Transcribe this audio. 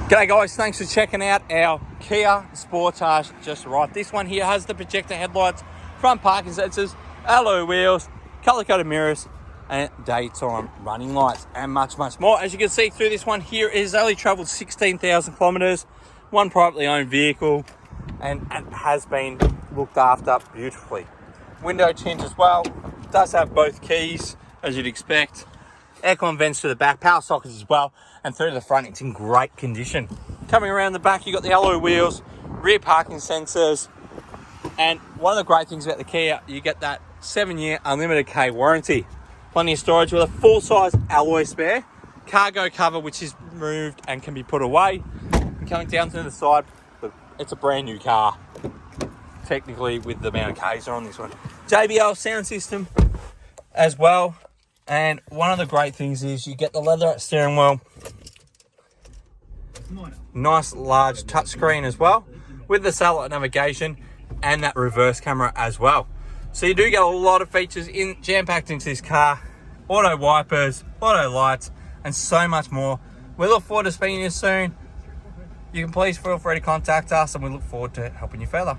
G'day guys, thanks for checking out our Kia Sportage just arrived. This one here has the projector headlights, front parking sensors, alloy wheels, colour-coded mirrors, and daytime running lights, and much more. As you can see through this one here, it has only travelled 16,000 kilometres, one privately owned vehicle, and has been looked after beautifully. Window tint as well, does have both keys, as you'd expect. Aircon vents to the back, power sockets as well, and through to the front, it's in great condition. Coming around the back, you've got the alloy wheels, rear parking sensors, and one of the great things about the Kia, you get that 7-year unlimited K warranty. Plenty of storage with a full-size alloy spare, cargo cover which is removed and can be put away. And coming down to the side, look, it's a brand new car, technically, with the amount of Ks on this one. JBL sound system as well. And one of the great things is you get the leather steering wheel, nice large touchscreen as well, with the satellite navigation and that reverse camera as well. So you do get a lot of features jam-packed into this car. Auto wipers, auto lights, and so much more. We look forward to speaking to you soon. You can please feel free to contact us, and we look forward to helping you further.